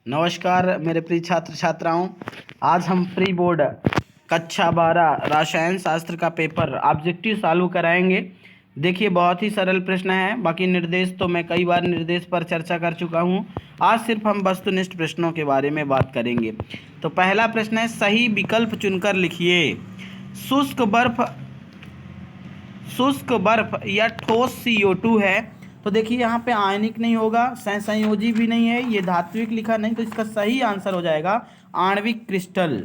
नमस्कार मेरे प्रिय छात्र छात्राओं। आज हम प्री बोर्ड कक्षा 12 रसायन शास्त्र का पेपर ऑब्जेक्टिव सॉल्व कराएंगे। देखिए, बहुत ही सरल प्रश्न है। बाकी निर्देश तो मैं कई बार निर्देश पर चर्चा कर चुका हूँ। आज सिर्फ हम वस्तुनिष्ठ प्रश्नों के बारे में बात करेंगे। तो पहला प्रश्न है, सही विकल्प चुनकर लिखिए। शुष्क बर्फ या ठोस CO2 है। तो देखिए, यहाँ पे आयनिक नहीं होगा, सहसंयोजी भी नहीं है, ये धात्विक लिखा नहीं, तो इसका सही आंसर हो जाएगा आणविक क्रिस्टल।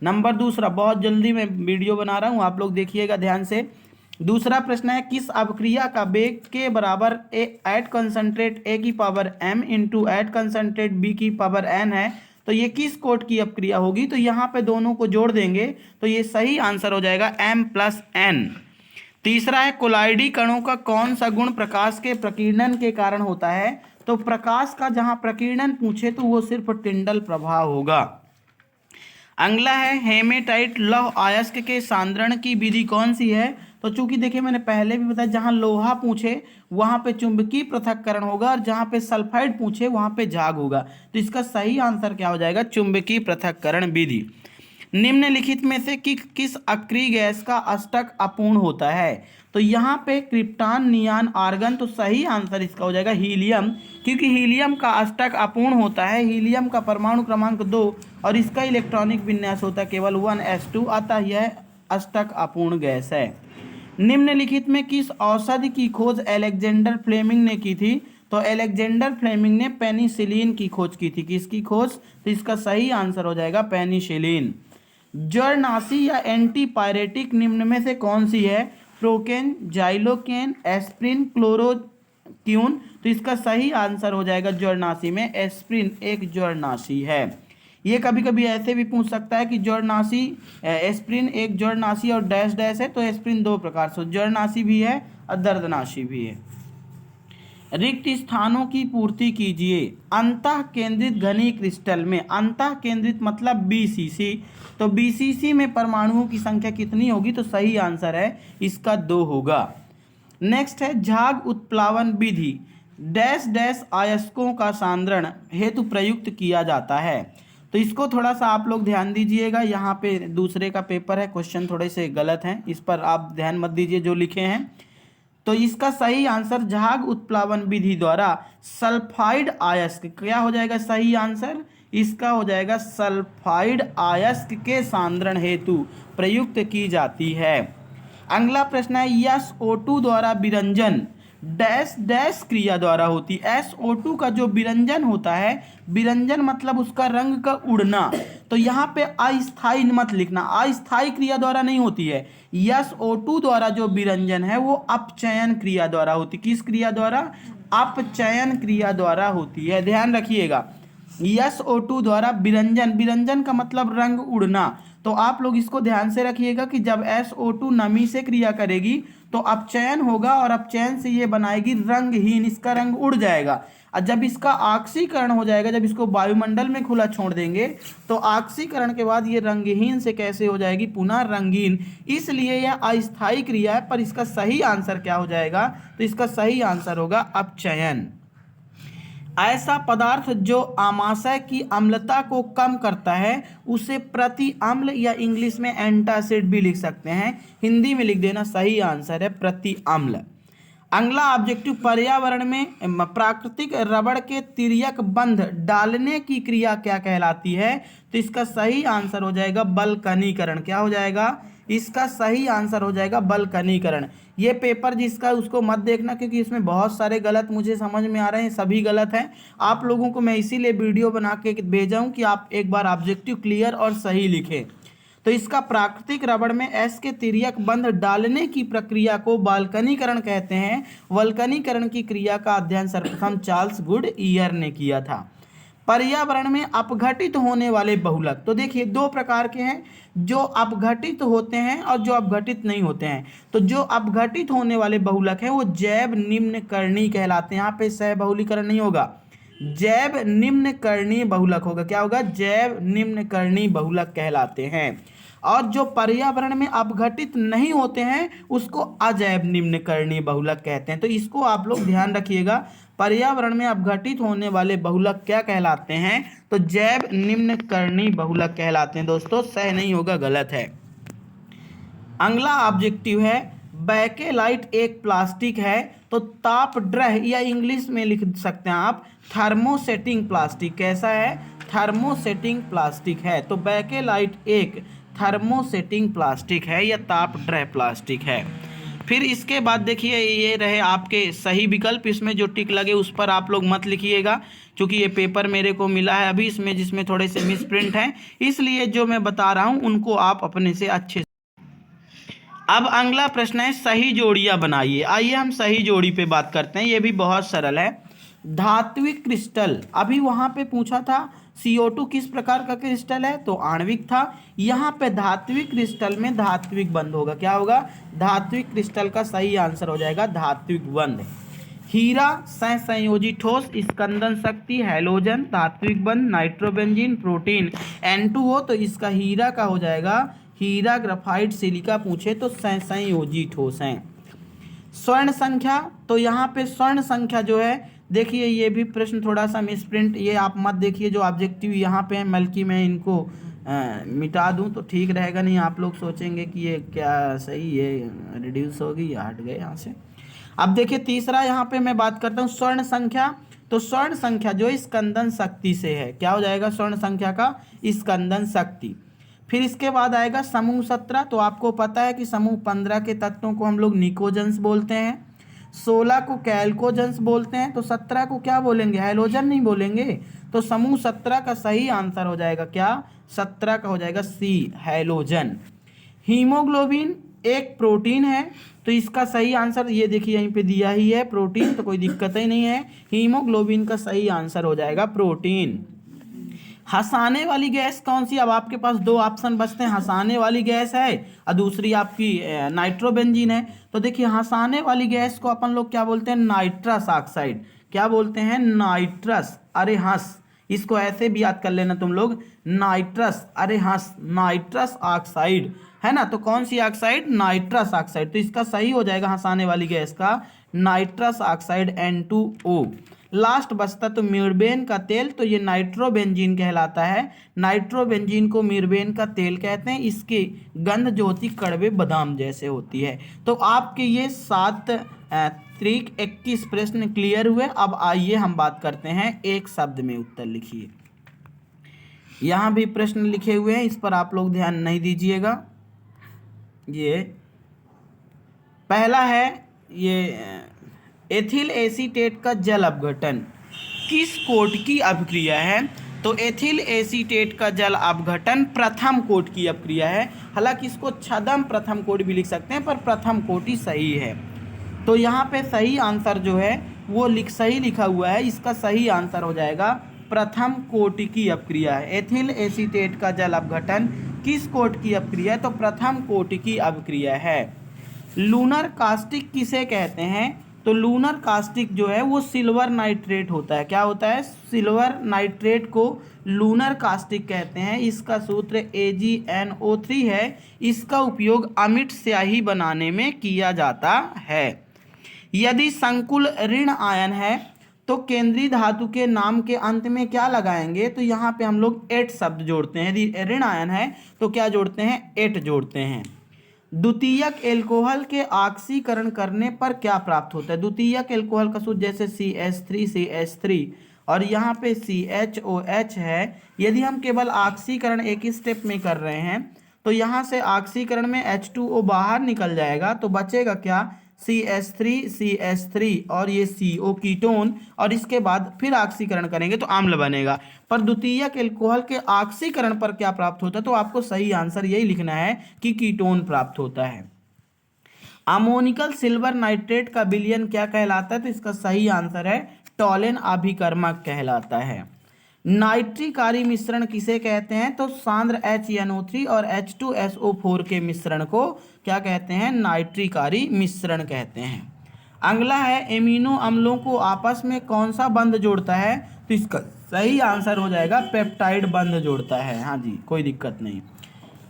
नंबर दूसरा, बहुत जल्दी मैं वीडियो बना रहा हूँ, आप लोग देखिएगा ध्यान से। दूसरा प्रश्न है, किस अवक्रिया का वेग के बराबर एट कंसंट्रेट A की power m into at concentrate B की पावर n है। तो ये किस कोट की अपक्रिया होगी? तो यहाँ पे दोनों को जोड़ देंगे तो ये सही आंसर हो जाएगा m+n। तीसरा है, कोलाइडी कणों का कौन सा गुण प्रकाश के प्रकीर्णन के कारण होता है? तो प्रकाश का जहां प्रकीर्णन पूछे तो वो सिर्फ टिंडल प्रभाव होगा। अगला है, हेमेटाइट लौह अयस्क के सांद्रण की विधि कौन सी है? तो चूंकि देखिए, मैंने पहले भी बताया, जहां लोहा पूछे वहां पे चुंबकीय पृथक्करण होगा और जहां पे सल्फाइड पूछे वहां पे झाग होगा। तो इसका सही आंसर क्या हो जाएगा? चुंबकीय पृथक्करण विधि। निम्नलिखित में से किस अक्रिय गैस का अष्टक अपूर्ण होता है? तो यहाँ पे क्रिप्टॉन, नियान, आर्गन। तो सही आंसर इसका हो जाएगा हीलियम, क्योंकि हीलियम का अष्टक अपूर्ण होता है। हीलियम का परमाणु क्रमांक 2 और इसका इलेक्ट्रॉनिक विन्यास होता है केवल 1s2, अतः यह अष्टक अपूर्ण गैस है। निम्नलिखित में किस औषधि की खोज अलेक्जेंडर फ्लेमिंग ने की थी? तो अलेक्जेंडर फ्लेमिंग ने पेनिसिलिन की खोज की थी। किसकी खोज? तो इसका सही आंसर हो जाएगा पेनिसिलिन। जड़नाशी या एंटीपायरेटिक निम्न में से कौन सी है? Procaine, xylocaine, aspirin, chloroquine. तो इसका सही आंसर हो जाएगा जड़नाशी में एस्प्रिन एक जड़नाशी है। ये कभी कभी ऐसे भी पूछ सकता है कि जड़नाशी, एस्प्रिन एक जड़नाशी और डैश डैश है, तो एस्प्रिन दो प्रकार से, जड़नाशी भी है और दर्दनाशी भी है। रिक्त स्थानों की पूर्ति कीजिए। अंतः केंद्रित घनी क्रिस्टल में, अंतः केंद्रित मतलब BCC, तो BCC में परमाणुओं की संख्या कितनी होगी? तो सही आंसर है इसका 2 होगा। नेक्स्ट है, झाग उत्प्लावन विधि डैश डैश अयस्कों का सांद्रण हेतु प्रयुक्त किया जाता है। तो इसको थोड़ा सा आप लोग ध्यान दीजिएगा, यहाँ पे दूसरे का पेपर है, क्वेश्चन थोड़े से गलत हैं, इस पर आप ध्यान मत दीजिए जो लिखे हैं। तो इसका सही आंसर झाग उत्प्लावन विधि द्वारा सल्फाइड अयस्क, क्या हो जाएगा सही आंसर? इसका हो जाएगा सल्फाइड अयस्क के सांद्रण हेतु प्रयुक्त की जाती है। अगला प्रश्न है, SO2 द्वारा विरंजन डैश डैश क्रिया द्वारा होती है। SO2 का जो विरंजन होता है, विरंजन मतलब उसका रंग का उड़ना, तो यहाँ पे अस्थाई मत लिखना, अस्थाई क्रिया द्वारा नहीं होती है। SO2 द्वारा जो विरंजन है वो अपचयन क्रिया द्वारा होती। किस क्रिया द्वारा? अपचयन क्रिया द्वारा होती है, ध्यान रखिएगा। SO2 द्वारा विरंजन, विरंजन का मतलब रंग उड़ना, तो आप लोग इसको ध्यान से रखिएगा कि जब SO2 नमी से क्रिया करेगी तो अपचयन होगा और अपचयन से ये बनाएगी रंगहीन, इसका रंग उड़ जाएगा। और जब इसका ऑक्सीकरण हो जाएगा, जब इसको वायुमंडल में खुला छोड़ देंगे तो ऑक्सीकरण के बाद ये रंगहीन से कैसे हो जाएगी? पुनः रंगीन। इसलिए यह अस्थायी क्रिया है, पर इसका सही आंसर क्या हो जाएगा? तो इसका सही आंसर होगा अपचयन। ऐसा पदार्थ जो आमाशय की अम्लता को कम करता है उसे प्रति अम्ल, या इंग्लिश में एंटासिड भी लिख सकते हैं, हिंदी में लिख देना, सही आंसर है प्रति अम्ल। अगला ऑब्जेक्टिव, पर्यावरण में प्राकृतिक रबड़ के तिर्यक बंध डालने की क्रिया क्या कहलाती है? तो इसका सही आंसर हो जाएगा बल्कनीकरण। क्या हो जाएगा? इसका सही आंसर हो जाएगा बल्कनीकरण। ये पेपर जिसका उसको मत देखना, क्योंकि इसमें बहुत सारे गलत मुझे समझ में आ रहे हैं, सभी गलत हैं। आप लोगों को मैं इसीलिए वीडियो बना के भेजा हूँ कि आप एक बार ऑब्जेक्टिव क्लियर और सही लिखें। तो इसका प्राकृतिक रबड़ में S के तिर्यक बंध डालने की प्रक्रिया को बाल्कनीकरण कहते हैं। वल्कनीकरण की क्रिया का अध्ययन सर्वप्रथम चार्ल्स गुडईयर ने किया था। पर्यावरण में अपघटित होने वाले बहुलक, तो देखिए दो प्रकार के हैं, जो अपघटित होते हैं और जो अपघटित नहीं होते हैं। तो जो अपघटित होने वाले बहुलक हैं वो जैव निम्नकर्णीय कहलाते हैं। यहाँ पे सहबहुलीकरण नहीं होगा, जैव निम्नकर्णीय बहुलक होगा। क्या होगा? जैव निम्नकर्णीय बहुलक कहलाते हैं। और जो पर्यावरण में अपघटित नहीं होते हैं उसको अजैव निम्नकर्णीय बहुलक कहते हैं। तो इसको आप लोग ध्यान रखिएगा। पर्यावरण में अपघटित होने वाले बहुलक क्या कहलाते हैं? तो जैव निम्नकर्णी बहुलक कहलाते हैं। दोस्तों सही नहीं होगा, गलत है। अगला ऑब्जेक्टिव है बैकेलाइट एक प्लास्टिक है, तो तापड्रह या इंग्लिश में लिख सकते हैं आप थर्मोसेटिंग प्लास्टिक। कैसा है? थर्मोसेटिंग प्लास्टिक है। तो बैकेलाइट एक थर्मोसेटिंग प्लास्टिक है या तापड्रह प्लास्टिक है। फिर इसके बाद देखिए ये रहे आपके सही विकल्प। इसमें जो टिक लगे उस पर आप लोग मत लिखिएगा, क्योंकि ये पेपर मेरे को मिला है अभी इसमें, जिसमें थोड़े से मिस प्रिंट हैं, इसलिए जो मैं बता रहा हूँ उनको आप अपने से अच्छे। अब अगला प्रश्न है सही जोड़ियां बनाइए। आइए हम सही जोड़ी पे बात करते हैं, ये भी बहुत सरल है। धात्विक क्रिस्टल, अभी वहां पे पूछा था CO2 किस प्रकार का क्रिस्टल है, तो आणविक था। यहाँ पे धात्विक क्रिस्टल में धात्विक बंध होगा, क्या होगा? धात्विक क्रिस्टल का सही आंसर हो जाएगा धात्विक बंध। हीरा सहसंयोजी ठोस, स्कंदन शक्ति, हैलोजन, धात्विक बंध, नाइट्रोबेंजीन, प्रोटीन N2O, तो इसका हीरा का हो जाएगा हीरा, ग्राफाइट, सिलिका पूछे तो सहसंयोजी ठोस हैं। स्वर्ण संख्या, तो यहाँ पे स्वर्ण संख्या जो है, देखिए ये भी प्रश्न थोड़ा सा मिसप्रिंट, ये आप मत देखिए, जो ऑब्जेक्टिव यहाँ पे है बल्कि मैं इनको मिटा दूं तो ठीक रहेगा, नहीं आप लोग सोचेंगे कि ये क्या सही है, रिड्यूस होगी या हट गए यहाँ से। अब देखिए तीसरा यहाँ पे मैं बात करता हूँ स्वर्ण संख्या, तो स्वर्ण संख्या जो स्कंदन शक्ति से है, क्या हो जाएगा स्वर्ण संख्या का? स्कंदन शक्ति। फिर इसके बाद आएगा समूह 17, तो आपको पता है कि समूह 15 के तत्वों को हम लोग निकोजेंस बोलते हैं, 16 को कैल्कोजेंस बोलते हैं, तो 17 को क्या बोलेंगे? हैलोजन नहीं बोलेंगे। तो समूह 17 का सही आंसर हो जाएगा क्या? 17 का हो जाएगा C, हैलोजन। हीमोग्लोबिन एक प्रोटीन है, तो इसका सही आंसर ये देखिए यहीं पे दिया ही है प्रोटीन, तो कोई दिक्कत ही नहीं है। हीमोग्लोबिन का सही आंसर हो जाएगा प्रोटीन। हंसाने वाली गैस कौन सी? अब आपके पास दो ऑप्शन बचते हैं, हंसाने वाली गैस है और दूसरी आपकी नाइट्रोबेंजीन है। तो देखिए हंसाने वाली गैस को अपन लोग क्या बोलते हैं? Nitrous oxide. क्या बोलते हैं? नाइट्रस। अरे हंस, इसको ऐसे भी याद कर लेना तुम लोग, नाइट्रस, अरे हंस, नाइट्रस ऑक्साइड है ना। तो कौन सी ऑक्साइड? Nitrous oxide. तो इसका सही हो जाएगा हंसाने वाली गैस का नाइट्रस ऑक्साइड N2O। लास्ट बचता तो मीरबेन का तेल, तो ये नाइट्रोबेंजीन कहलाता है। नाइट्रोबेंजीन को मीरबेन का तेल कहते हैं, इसकी गंध जो होती कड़वे बादाम जैसे होती है। तो आपके ये 7 त्रिक 21 प्रश्न क्लियर हुए। अब आइए हम बात करते हैं एक शब्द में उत्तर लिखिए। यहाँ भी प्रश्न लिखे हुए हैं, इस पर आप लोग ध्यान नहीं दीजिएगा। ये पहला है, ये एथिल एसीटेट का जल अपघटन किस कोट की अपक्रिया है? तो एथिल एसीटेट का जल अपघटन प्रथम कोट की अपक्रिया है। हालांकि इसको छदम प्रथम कोट भी लिख सकते हैं, पर प्रथम कोट ही सही है। तो यहाँ पे सही आंसर जो है वो सही लिखा हुआ है, इसका सही आंसर हो जाएगा प्रथम कोटि की अपक्रिया है। एथिल एसीटेट का जल अपघटन किस कोट की अपक्रिया है? तो प्रथम कोटि की अपक्रिया है। लूनर कास्टिक किसे कहते हैं? तो लूनर कास्टिक जो है वो सिल्वर नाइट्रेट होता है। क्या होता है? सिल्वर नाइट्रेट को लूनर कास्टिक कहते हैं। इसका सूत्र AgNO3 है। इसका उपयोग अमिट स्याही बनाने में किया जाता है। यदि संकुल ऋण आयन है तो केंद्रीय धातु के नाम के अंत में क्या लगाएंगे? तो यहाँ पे हम लोग एट शब्द जोड़ते हैं। यदि ऋण आयन है तो क्या जोड़ते हैं? एट जोड़ते हैं। द्वितीयक एल्कोहल के ऑक्सीकरण करने पर क्या प्राप्त होता है? द्वितीयक एल्कोहल का सूत्र जैसे CH3 और यहाँ पे CHOH है। यदि हम केवल ऑक्सीकरण एक ही स्टेप में कर रहे हैं तो यहाँ से ऑक्सीकरण में H2O बाहर निकल जाएगा, तो बचेगा क्या? CH3 और ये CO कीटोन, और इसके बाद फिर ऑक्सीकरण करेंगे तो अम्ल बनेगा। पर द्वितीयक एल्कोहल के ऑक्सीकरण पर क्या प्राप्त होता है? तो आपको सही आंसर यही लिखना है कि कीटोन प्राप्त होता है। अमोनिकल सिल्वर नाइट्रेट का विलयन क्या कहलाता है? तो इसका सही आंसर है टॉलेन अभिकर्मक कहलाता है। नाइट्रिकारी मिश्रण किसे कहते हैं? तो सांद्र HNO3 और H2SO4 के मिश्रण को क्या कहते हैं? नाइट्रिकारी मिश्रण कहते हैं। अगला है एमिनो अम्लों को आपस में कौन सा बंध जोड़ता है? तो इसका सही आंसर हो जाएगा पेप्टाइड बंध जोड़ता है। हाँ जी, कोई दिक्कत नहीं।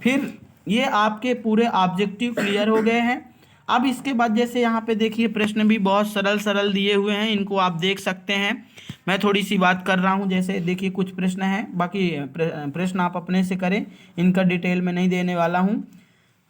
फिर ये आपके पूरे ऑब्जेक्टिव क्लियर हो गए हैं। अब इसके बाद जैसे यहाँ पे देखिए प्रश्न भी बहुत सरल सरल दिए हुए हैं, इनको आप देख सकते हैं। मैं थोड़ी सी बात कर रहा हूँ, जैसे देखिए कुछ प्रश्न हैं, बाकी प्रश्न आप अपने से करें, इनका डिटेल में नहीं देने वाला हूँ।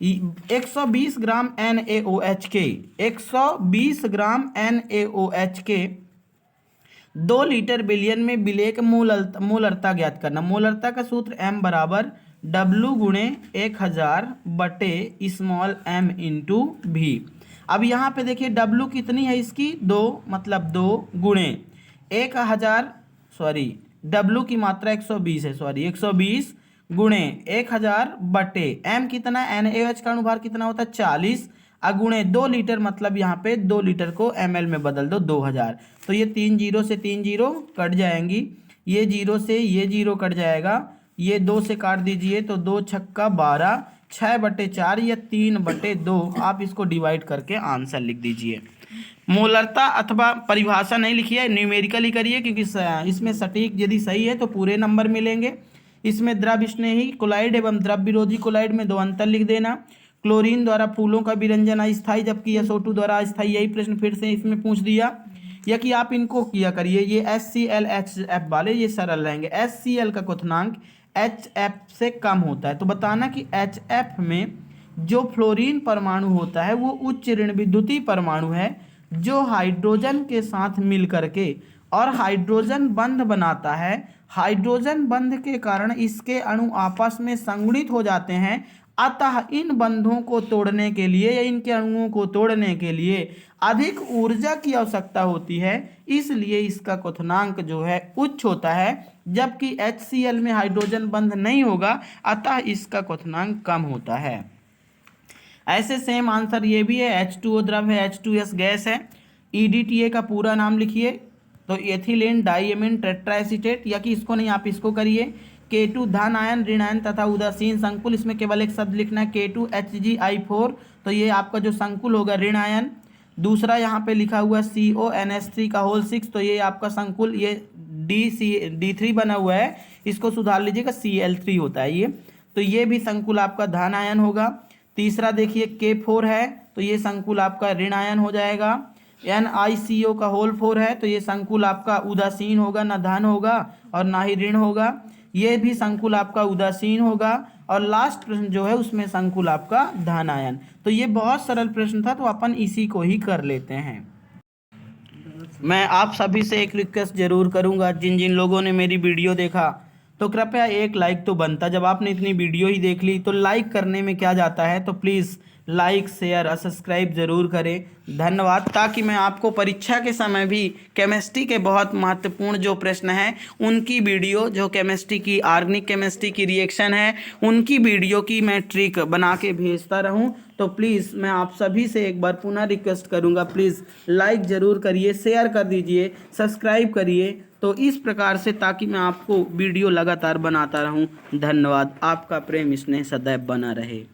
120 ग्राम NaOH के 120 ग्राम NaOH के 2 लीटर बिलियन में विलेय का मोलरता ज्ञात करना। मोलरता का सूत्र M बराबर W गुणे 1000 बटे स्मॉल m इंटू भी। अब यहाँ पे देखिए W कितनी है इसकी 2, मतलब 2 गुणे 1000, सॉरी W की मात्रा 120 है, सॉरी 120 गुणे 1000 बटे m कितना, NaOH का अनुभार कितना होता है 40, अगुणे 2 लीटर, मतलब यहाँ पे 2 लीटर को ml में बदल दो 2000। तो ये 3 जीरो से 3 जीरो कट जाएंगी, ये जीरो से ये जीरो कट जाएगा, ये 2 से काट दीजिए तो 2 छक्का 12, 6/4 या 3/2, आप इसको डिवाइड करके आंसर लिख दीजिए। मोलरता अथवा परिभाषा नहीं लिखी है, न्यूमेरिकली करिए, क्योंकि इसमें सटीक यदि सही है तो पूरे नंबर मिलेंगे। इसमें द्रव स्नेही कोलाइड एवं द्रव विरोधी कोलाइड में 2 अंतर लिख देना। क्लोरीन द्वारा फूलों का विरंजन अस्थायी जबकि SO2 द्वारा अस्थायी, यही प्रश्न फिर से इसमें पूछ दिया। या कि आप इनको किया करिए, ये HCl HF वाले ये सरल रहेंगे। HCl का क्वथनांक HF से कम होता है, तो बताना कि HF में जो फ्लोरीन परमाणु होता है वो उच्च ऋण विद्युतीय परमाणु है, जो हाइड्रोजन के साथ मिल करके और हाइड्रोजन बंध बनाता है। हाइड्रोजन बंध के कारण इसके अणु आपस में संगुणित हो जाते हैं, अतः इन बंधों को तोड़ने के लिए या इनके अणुओं को तोड़ने के लिए अधिक ऊर्जा की आवश्यकता होती है, इसलिए इसका क्वथनांक जो है उच्च होता है, जबकि HCl में हाइड्रोजन बंध नहीं होगा, अतः इसका क्वथनांक कम होता है। ऐसे सेम आंसर ये भी है, H2O द्रव है, H2S गैस है। EDTA का पूरा नाम लिखिए, तो एथिलीन डाइएमीन टेट्राएसीटेट, या कि इसको नहीं आप इसको करिए। K2 धन आयन, ऋण आयन तथा उदासीन संकुल, इसमें केवल एक शब्द लिखना है K2HgI4, तो ये आपका जो संकुल होगा ऋण आयन। दूसरा यहाँ पे लिखा हुआ है CONH3 का होल 6, तो ये आपका संकुल, ये D3 बना हुआ है, इसको सुधार लीजिएगा, Cl3 होता है ये, तो ये भी संकुल आपका धन आयन होगा। तीसरा देखिए K4 है, तो ये संकुल आपका ऋण आयन हो जाएगा। NiCO का होल 4 है, तो ये संकुल आपका उदासीन होगा, ना धन होगा और ना ही ऋण होगा, ये भी संकुल आपका उदासीन होगा। और लास्ट प्रश्न जो है उसमें संकुल आपका धन आयन। तो ये बहुत सरल प्रश्न था, तो अपन इसी को ही कर लेते हैं। मैं आप सभी से एक रिक्वेस्ट जरूर करूंगा, जिन जिन लोगों ने मेरी वीडियो देखा तो कृपया एक लाइक तो बनता, जब आपने इतनी वीडियो ही देख ली तो लाइक करने में क्या जाता है, तो प्लीज़ लाइक शेयर और सब्सक्राइब ज़रूर करें। धन्यवाद। ताकि मैं आपको परीक्षा के समय भी केमिस्ट्री के बहुत महत्वपूर्ण जो प्रश्न हैं उनकी वीडियो, जो केमिस्ट्री की ऑर्गेनिक केमिस्ट्री की रिएक्शन है उनकी वीडियो की मैं ट्रिक बना के भेजता रहूं। तो प्लीज़ मैं आप सभी से एक बार पुनः रिक्वेस्ट करूंगा, प्लीज़ लाइक ज़रूर करिए, शेयर कर दीजिए, सब्सक्राइब करिए, तो इस प्रकार से ताकि मैं आपको वीडियो लगातार बनाता रहूं। धन्यवाद। आपका प्रेम स्नेह सदैव बना रहे।